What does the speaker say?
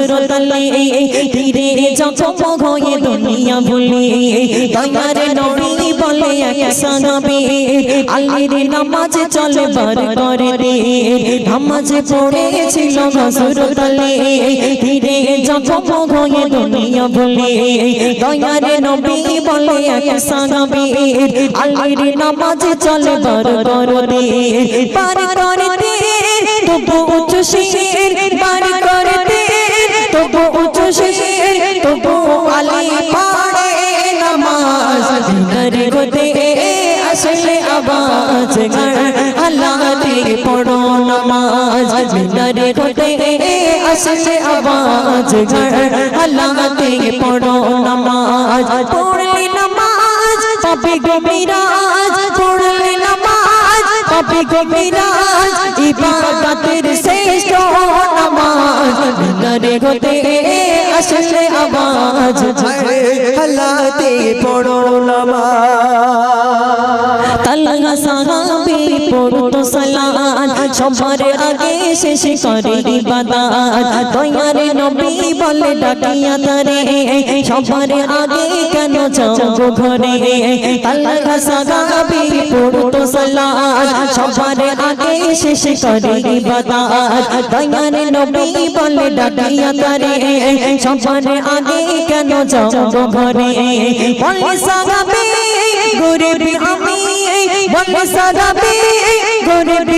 হসরতলে তীরে জখম হয়ে দুনিয়া ভুলে দয়ার নবী বলে এক সাহাবী আলীর নামাজ চলে বার করে দে নামাজ পড়েছিল হসরতলে তীরে জখম হয়ে দুনিয়া ভুলে দয়ার নবী বলে এক সাহাবী আলীর নামাজ চলে বার করে দে পার করে দে তবু উচ্চ শির পার করে দে তবু উচ্চ শির তবু আলী পড়ে নামাজ দিনের গোতে আসলে আওয়াজ আল্লাহ দিয়ে পড়ো নামাজ দিনের গোতে আসলে আওয়াজ আল্লাহ দিয়ে পড়ো নামাজ পড়লে নামাজ পাবে গো মিরাজ পড়লে নামাজ পাবে গো মিরাজ ইবাদতের শ্রেষ্ঠ নামাজ দিনের গোতে আসলে আওয়াজ আল্লাহ দিয়ে পড়ো নামাজ তালহা সাহাবী পড়তো সালাত সবার আগে শেষ করে ইবাদত দয়ার নবী বলে ডাকিয়া তারে সবার আগে কেন যাও ঘরে তালহা সাহাবী পড়তো সালাত সবার আগে শেষ করে ইবাদত দয়ার নবী বলে ডাকিয়া তারে সবার আগে কেন যাও ঘরে বলে সাহাবী গরিব আমি বলে সাহাবী গরিব